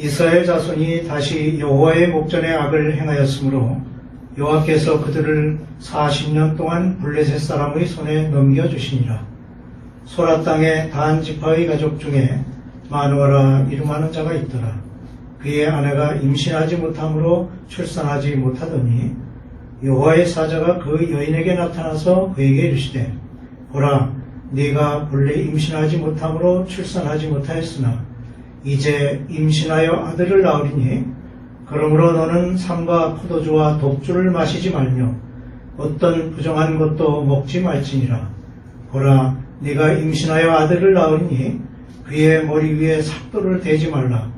이스라엘 자손이 다시 여호와의 목전에 악을 행하였으므로 여호와께서 그들을 40년 동안 블레셋 사람의 손에 넘겨주시니라. 소라 땅에 단 지파의 가족 중에 마누아라 이름하는 자가 있더라. 그의 아내가 임신하지 못함으로 출산하지 못하더니 여호와의 사자가 그 여인에게 나타나서 그에게 이르시되 보라, 네가 본래 임신하지 못함으로 출산하지 못하였으나 이제 임신하여 아들을 낳으리니 그러므로 너는 삼과 포도주와 독주를 마시지 말며 어떤 부정한 것도 먹지 말지니라. 보라, 네가 임신하여 아들을 낳으리니 그의 머리 위에 삭도를 대지 말라.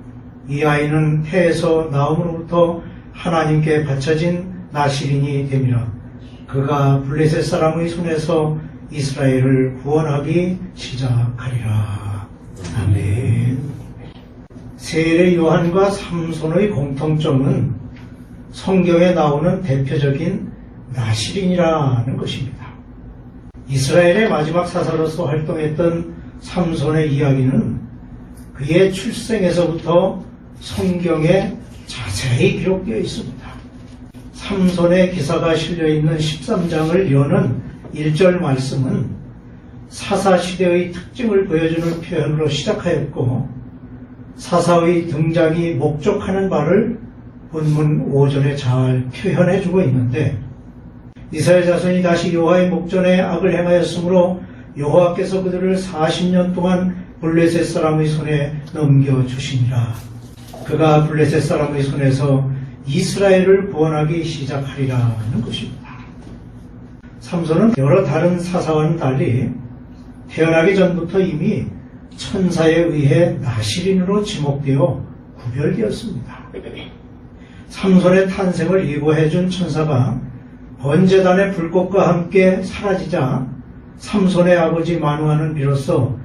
이 아이는 태에서 나옴으로부터 하나님께 바쳐진 나실인이 됨이라. 그가 블레셋 사람의 손에서 이스라엘을 구원하기 시작하리라. 아멘. 세례 요한과 삼손의 공통점은 성경에 나오는 대표적인 나실인이라는 것입니다. 이스라엘의 마지막 사사로서 활동했던 삼손의 이야기는 그의 출생에서부터 성경에 자세히 기록되어 있습니다. 삼손의 기사가 실려있는 13장을 여는 1절 말씀은 사사시대의 특징을 보여주는 표현으로 시작하였고 사사의 등장이 목적하는 바를 본문 5절에 잘 표현해주고 있는데 이스라엘 자손이 다시 여호와의 목전에 악을 행하였으므로 여호와께서 그들을 40년 동안 블레셋 사람의 손에 넘겨주시니라. 그가 블레셋 사람의 손에서 이스라엘을 구원하기 시작하리라는 것입니다. 삼손은 여러 다른 사사와는 달리 태어나기 전부터 이미 천사에 의해 나실인으로 지목되어 구별되었습니다. 삼손의 탄생을 예고해준 천사가 번제단의 불꽃과 함께 사라지자 삼손의 아버지 마누아는 비로소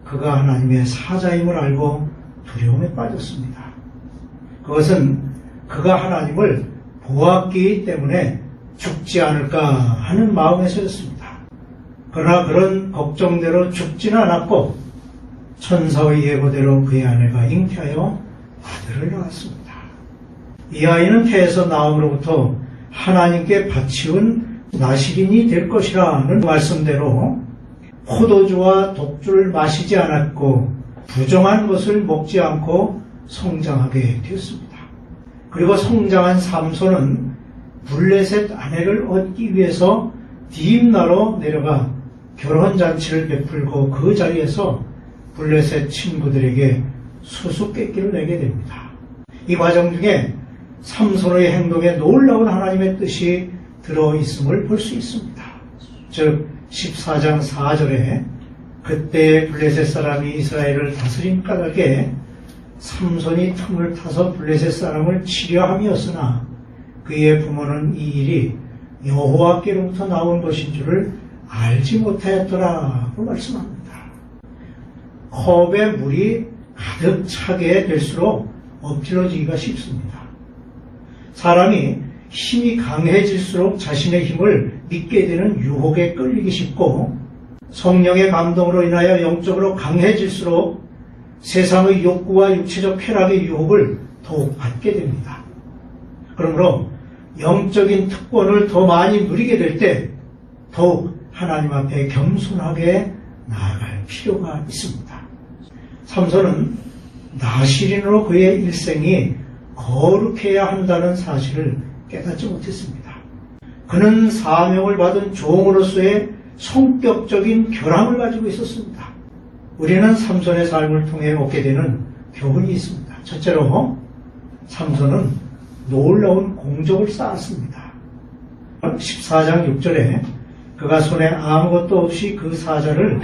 그가 하나님의 사자임을 알고 두려움에 빠졌습니다. 그것은 그가 하나님을 보았기 때문에 죽지 않을까 하는 마음에서였습니다. 그러나 그런 걱정대로 죽지는 않았고 천사의 예고대로 그의 아내가 잉태하여 아들을 낳았습니다. 이 아이는 태에서 나옴으로부터 하나님께 바치운 나실인이 될 것이라는 말씀대로 포도주와 독주를 마시지 않았고 부정한 것을 먹지 않고 성장하게 되었습니다. 그리고 성장한 삼손은 블레셋 아내를 얻기 위해서 디임나로 내려가 결혼잔치를 베풀고 그 자리에서 블레셋 친구들에게 수수께끼를 내게 됩니다. 이 과정 중에 삼손의 행동에 놀라운 하나님의 뜻이 들어있음을 볼 수 있습니다. 즉 14장 4절에 그때 블레셋 사람이 이스라엘을 다스린 까닭에 삼손이 틈을 타서 블레셋 사람을 치려함이었으나 그의 부모는 이 일이 여호와께로부터 나온 것인 줄을 알지 못하였더라고 말씀합니다. 컵에 물이 가득 차게 될수록 엎질러지기가 쉽습니다. 사람이 힘이 강해질수록 자신의 힘을 믿게 되는 유혹에 끌리기 쉽고 성령의 감동으로 인하여 영적으로 강해질수록 세상의 욕구와 육체적 쾌락의 유혹을 더욱 받게 됩니다. 그러므로 영적인 특권을 더 많이 누리게 될 때 더욱 하나님 앞에 겸손하게 나아갈 필요가 있습니다. 삼손은 나실인으로 그의 일생이 거룩해야 한다는 사실을 깨닫지 못했습니다. 그는 사명을 받은 종으로서의 성격적인 결함을 가지고 있었습니다. 우리는 삼손의 삶을 통해 얻게 되는 교훈이 있습니다. 첫째로 삼손은 놀라운 공적을 쌓았습니다. 14장 6절에 그가 손에 아무것도 없이 그 사자를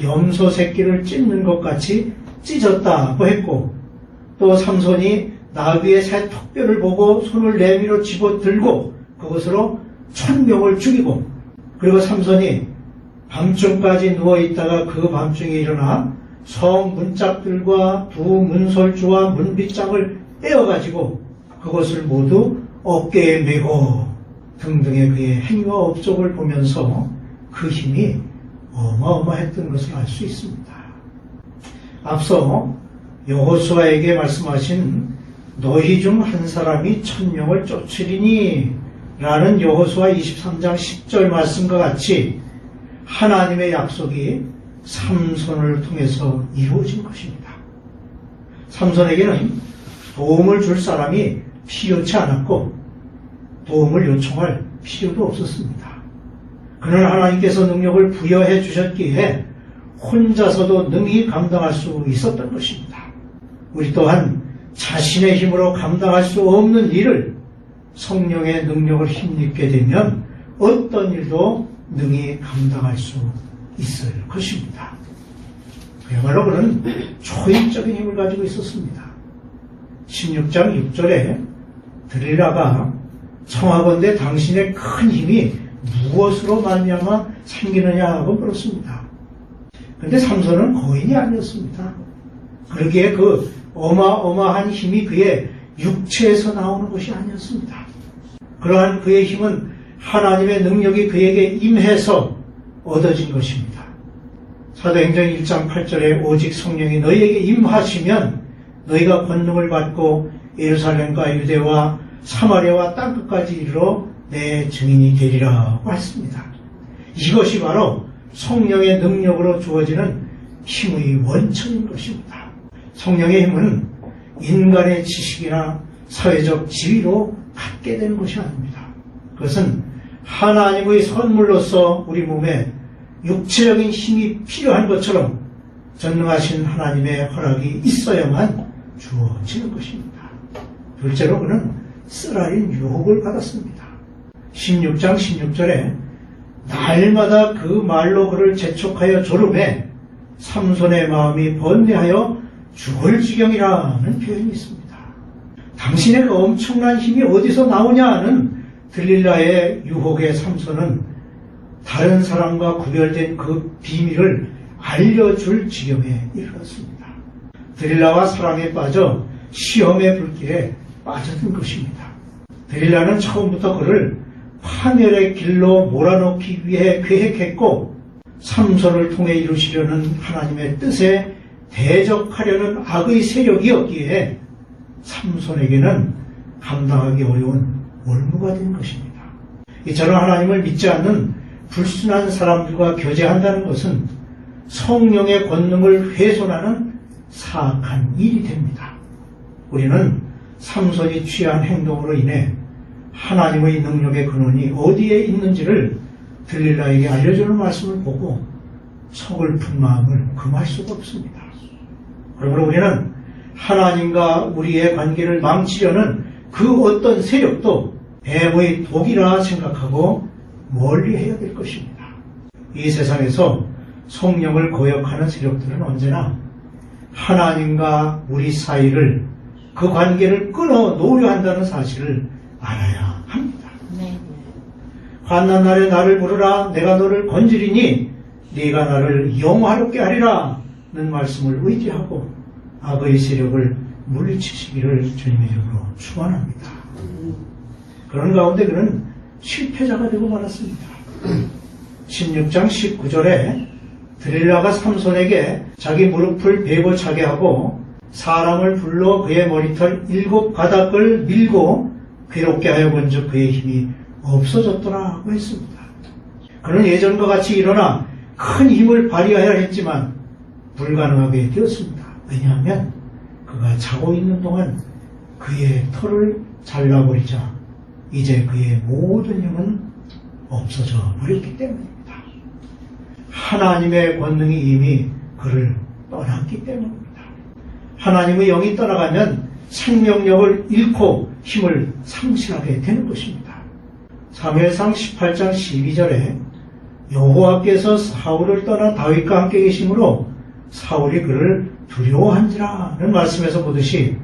염소 새끼를 찢는 것 같이 찢었다고 했고 또 삼손이 나귀의 새 턱뼈를 보고 손을 내밀어 집어들고 그것으로 1000명을 죽이고 그리고 삼손이 밤중까지 누워있다가 그 밤중에 일어나 성 문짝들과 두 문설주와 문빗장을 떼어가지고 그것을 모두 어깨에 메고 등등의 그의 행위와 업적을 보면서 그 힘이 어마어마했던 것을 알 수 있습니다. 앞서 여호수아에게 말씀하신 너희 중 한 사람이 1000명을 쫓으리니 라는 여호수아 23장 10절 말씀과 같이 하나님의 약속이 삼손을 통해서 이루어진 것입니다. 삼손에게는 도움을 줄 사람이 필요치 않았고 도움을 요청할 필요도 없었습니다. 그는 하나님께서 능력을 부여해 주셨기에 혼자서도 능히 감당할 수 있었던 것입니다. 우리 또한 자신의 힘으로 감당할 수 없는 일을 성령의 능력을 힘입게 되면 어떤 일도 능히 감당할 수 있을 것입니다. 그야말로 그는 초인적인 힘을 가지고 있었습니다. 16장 6절에 들릴라가 청하건대 당신의 큰 힘이 무엇으로 말미암아 생기느냐고 물었습니다. 그런데 삼손은 거인이 아니었습니다. 그러기에 그 어마어마한 힘이 그의 육체에서 나오는 것이 아니었습니다. 그러한 그의 힘은 하나님의 능력이 그에게 임해서 얻어진 것입니다. 사도행전 1장 8절에 오직 성령이 너희에게 임하시면 너희가 권능을 받고 예루살렘과 유대와 사마리아와 땅끝까지 이르러 내 증인이 되리라고 했습니다. 이것이 바로 성령의 능력으로 주어지는 힘의 원천인 것입니다. 성령의 힘은 인간의 지식이나 사회적 지위로 갖게 되는 것이 아닙니다. 그것은 하나님의 선물로서 우리 몸에 육체적인 힘이 필요한 것처럼 전능하신 하나님의 허락이 있어야만 주어지는 것입니다. 둘째로 그는 쓰라린 유혹을 받았습니다. 16장 16절에 날마다 그 말로 그를 재촉하여 조름해 삼손의 마음이 번뇌하여 죽을 지경이라는 표현이 있습니다. 당신의 그 엄청난 힘이 어디서 나오냐는 들릴라의 유혹에 삼손은 다른 사람과 구별된 그 비밀을 알려줄 지경에 이르렀습니다. 들릴라와 사랑에 빠져 시험의 불길에 빠져든 것입니다. 들릴라는 처음부터 그를 파멸의 길로 몰아넣기 위해 계획했고 삼손을 통해 이루시려는 하나님의 뜻에 대적하려는 악의 세력이었기에 삼손에게는 감당하기 어려운 올무가 된 것입니다. 이처럼 하나님을 믿지 않는 불순한 사람들과 교제한다는 것은 성령의 권능을 훼손하는 사악한 일이 됩니다. 우리는 삼손이 취한 행동으로 인해 하나님의 능력의 근원이 어디에 있는지를 들릴라에게 알려주는 말씀을 보고 서글픈 마음을 금할 수가 없습니다. 그러므로 우리는 하나님과 우리의 관계를 망치려는 그 어떤 세력도 뱀의 독이라 생각하고 멀리해야 될 것입니다. 이 세상에서 성령을 거역하는 세력들은 언제나 하나님과 우리 사이를 그 관계를 끊어 놓으려 한다는 사실을 알아야 합니다. 네. 환난 날에 나를 부르라 내가 너를 건지리니 네가 나를 영화롭게 하리라 는 말씀을 의지하고 악의 세력을 물리치시기를 주님의 이름으로 축원합니다. 그런 가운데 그는 실패자가 되고 말았습니다. 16장 19절에 들릴라가 삼손에게 자기 무릎을 베고 차게 하고 사람을 불러 그의 머리털 7가닥을 밀고 괴롭게 하여 본즉 그의 힘이 없어졌더라고 했습니다. 그는 예전과 같이 일어나 큰 힘을 발휘해야 했지만 불가능하게 되었습니다. 왜냐하면 그가 자고 있는 동안 그의 털을 잘라버리자 이제 그의 모든 힘은 없어져 버렸기 때문입니다. 하나님의 권능이 이미 그를 떠났기 때문입니다. 하나님의 영이 떠나가면 생명력을 잃고 힘을 상실하게 되는 것입니다. 사무엘상 18장 12절에 여호와께서 사울을 떠나 다윗과 함께 계심으로 사울이 그를 두려워한지라는 말씀에서 보듯이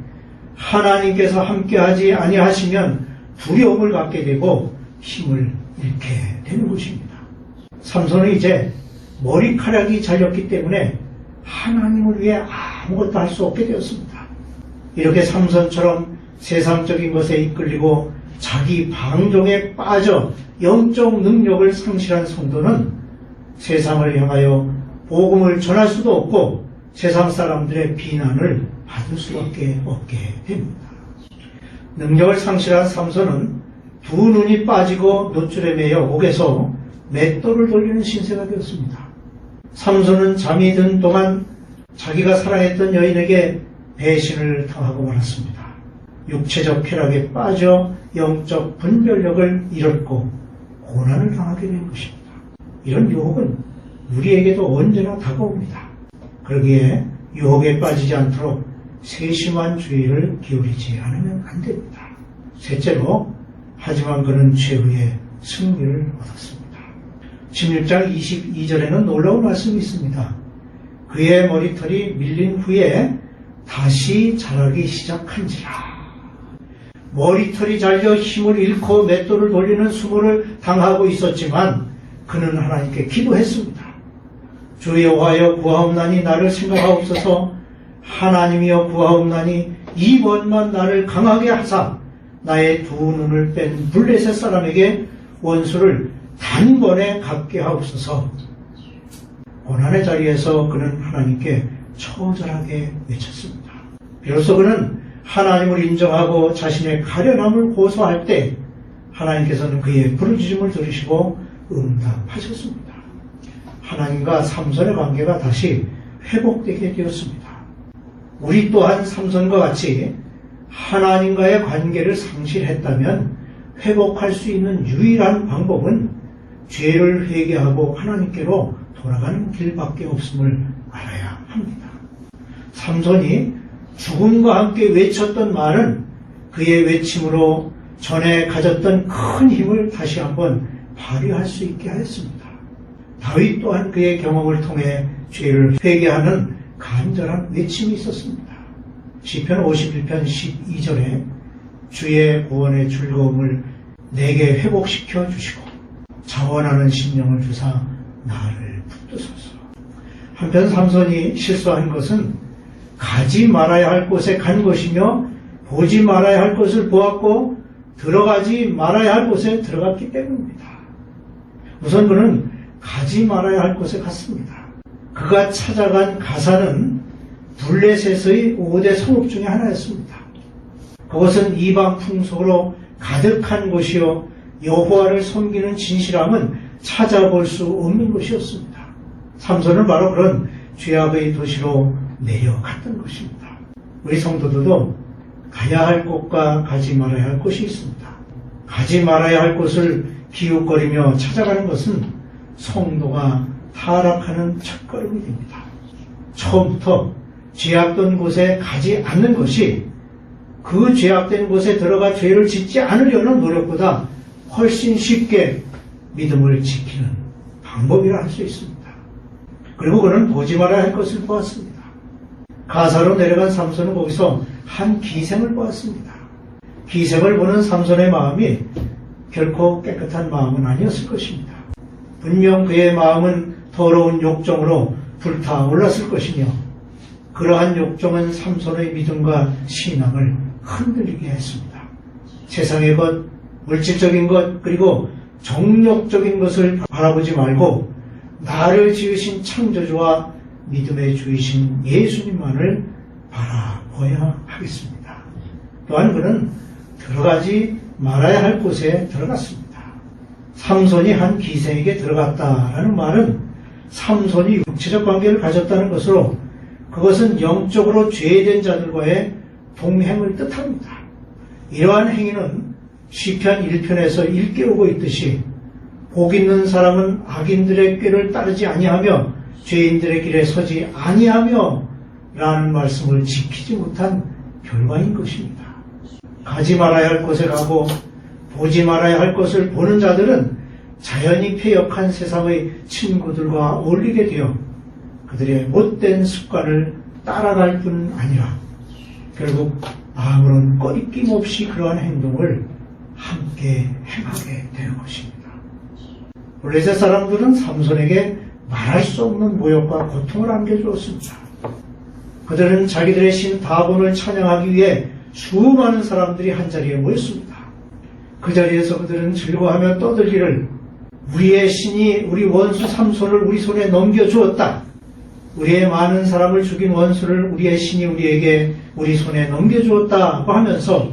하나님께서 함께하지 아니하시면 두려움을 갖게 되고 힘을 잃게 되는 것입니다. 삼손은 이제 머리카락이 잘렸기 때문에 하나님을 위해 아무것도 할 수 없게 되었습니다. 이렇게 삼손처럼 세상적인 것에 이끌리고 자기 방종에 빠져 영적 능력을 상실한 성도는 세상을 향하여 복음을 전할 수도 없고 세상 사람들의 비난을 받을 수밖에 없게 됩니다. 능력을 상실한 삼손은 두 눈이 빠지고 노줄에 매여 옥에서 맷돌을 돌리는 신세가 되었습니다. 삼손은 잠이 든 동안 자기가 사랑했던 여인에게 배신을 당하고 말았습니다. 육체적 쾌락에 빠져 영적 분별력을 잃었고 고난을 당하게 된 것입니다. 이런 유혹은 우리에게도 언제나 다가옵니다. 그러기에 유혹에 빠지지 않도록 세심한 주의를 기울이지 않으면 안 됩니다. 셋째로, 하지만 그는 최후의 승리를 얻었습니다. 16장 22절에는 놀라운 말씀이 있습니다. 그의 머리털이 밀린 후에 다시 자라기 시작한지라. 머리털이 잘려 힘을 잃고 맷돌을 돌리는 수모를 당하고 있었지만 그는 하나님께 기도했습니다. 주 여호와여 구하옵나니 나를 생각하옵소서. 하나님이여 구하옵나니 이번만 나를 강하게 하사 나의 두 눈을 뺀 블레셋 사람에게 원수를 단번에 갚게 하옵소서. 고난의 자리에서 그는 하나님께 처절하게 외쳤습니다. 비로소 그는 하나님을 인정하고 자신의 가련함을 고소할 때 하나님께서는 그의 부르짖음을 들으시고 응답하셨습니다. 하나님과 삼손의 관계가 다시 회복되게 되었습니다. 우리 또한 삼손과 같이 하나님과의 관계를 상실했다면 회복할 수 있는 유일한 방법은 죄를 회개하고 하나님께로 돌아가는 길밖에 없음을 알아야 합니다. 삼손이 죽음과 함께 외쳤던 말은 그의 외침으로 전에 가졌던 큰 힘을 다시 한번 발휘할 수 있게 하였습니다. 다윗 또한 그의 경험을 통해 죄를 회개하는 간절한 외침이 있었습니다. 시편 51편 12절에 주의 구원의 즐거움을 내게 회복시켜 주시고 자원하는 심령을 주사 나를 붙드소서. 한편 삼손이 실수한 것은 가지 말아야 할 곳에 간 것이며 보지 말아야 할 것을 보았고 들어가지 말아야 할 곳에 들어갔기 때문입니다. 우선 그는 가지 말아야 할 곳에 갔습니다. 그가 찾아간 가사는 블레셋의 5대 성읍 중에 하나였습니다. 그것은 이방 풍속으로 가득한 곳이요 여호와를 섬기는 진실함은 찾아볼 수 없는 곳이었습니다. 삼손은 바로 그런 죄악의 도시로 내려갔던 것입니다. 우리 성도들도 가야 할 곳과 가지 말아야 할 곳이 있습니다. 가지 말아야 할 곳을 기웃거리며 찾아가는 것은 성도가 타락하는 첫걸음이 됩니다. 처음부터 죄악된 곳에 가지 않는 것이 그 죄악된 곳에 들어가 죄를 짓지 않으려는 노력보다 훨씬 쉽게 믿음을 지키는 방법이라 할 수 있습니다. 그리고 그는 보지 말아야 할 것을 보았습니다. 가사로 내려간 삼손은 거기서 한 기생을 보았습니다. 기생을 보는 삼손의 마음이 결코 깨끗한 마음은 아니었을 것입니다. 분명 그의 마음은 더러운 욕정으로 불타올랐을 것이며 그러한 욕정은 삼손의 믿음과 신앙을 흔들리게 했습니다. 세상의 것, 물질적인 것, 그리고 정욕적인 것을 바라보지 말고 나를 지으신 창조주와 믿음의 주이신 예수님만을 바라보아야 하겠습니다. 또한 그는 들어가지 말아야 할 곳에 들어갔습니다. 삼손이 한 기생에게 들어갔다라는 말은 삼손이 육체적 관계를 가졌다는 것으로 그것은 영적으로 죄된 자들과의 동행을 뜻합니다. 이러한 행위는 시편 1편에서 일깨우고 있듯이 복 있는 사람은 악인들의 꾀를 따르지 아니하며 죄인들의 길에 서지 아니하며 라는 말씀을 지키지 못한 결과인 것입니다. 가지 말아야 할 곳에 가고 보지 말아야 할 것을 보는 자들은 자연히 폐역한 세상의 친구들과 어울리게 되어 그들의 못된 습관을 따라갈 뿐 아니라 결국 아무런 꺼리낌 없이 그러한 행동을 함께 행하게 되는 것입니다. 블레셋 사람들은 삼손에게 말할 수 없는 모욕과 고통을 안겨주었습니다. 그들은 자기들의 신 다곤을 찬양하기 위해 수많은 사람들이 한자리에 모였습니다. 그 자리에서 그들은 즐거워하며 떠들기를 우리의 신이 우리 원수 삼손을 우리 손에 넘겨주었다. 우리의 많은 사람을 죽인 원수를 우리의 신이 우리에게 우리 손에 넘겨주었다고 하면서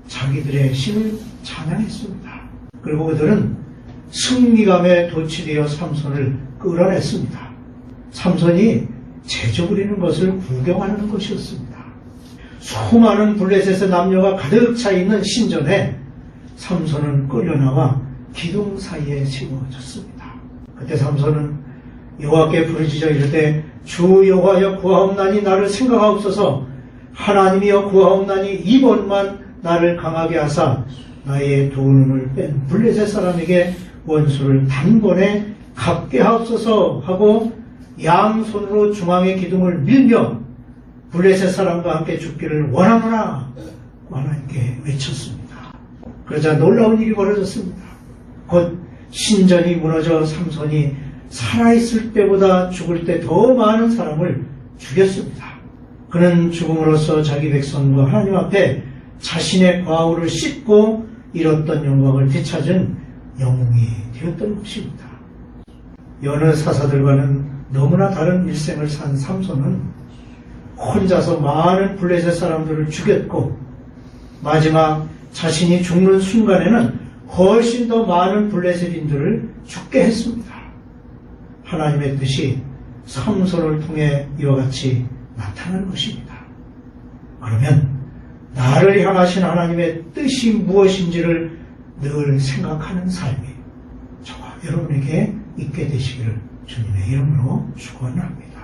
자기들의 신을 찬양했습니다. 그리고 그들은 승리감에 도취되어 삼손을 끌어냈습니다. 삼손이 제저 부리는 것을 구경하는 것이었습니다. 수많은 블레셋의 남녀가 가득 차 있는 신전에 삼손은 끌려나와 기둥 사이에 집어졌습니다. 그때 삼손은 여호와께 부르짖어 이르되 주 여호와여 구하옵나니 나를 생각하옵소서. 하나님이여 구하옵나니 이번만 나를 강하게 하사 나의 두 눈을 뺀 블레셋 사람에게 원수를 단번에 갚게 하옵소서 하고 양손으로 중앙의 기둥을 밀며 블레셋 사람과 함께 죽기를 원하노라 하나님께 외쳤습니다. 그러자 놀라운 일이 벌어졌습니다. 곧 신전이 무너져 삼손이 살아있을 때보다 죽을 때 더 많은 사람을 죽였습니다. 그는 죽음으로써 자기 백성과 하나님 앞에 자신의 과오를 씻고 잃었던 영광을 되찾은 영웅이 되었던 것입니다. 여느 사사들과는 너무나 다른 일생을 산 삼손은 혼자서 많은 블레셋 사람들을 죽였고 마지막 자신이 죽는 순간에는 훨씬 더 많은 블레셋인들을 죽게 했습니다. 하나님의 뜻이 삼손을 통해 이와 같이 나타나는 것입니다. 그러면 나를 향하신 하나님의 뜻이 무엇인지를 늘 생각하는 삶이 저와 여러분에게 있게 되시기를 주님의 이름으로 축원합니다.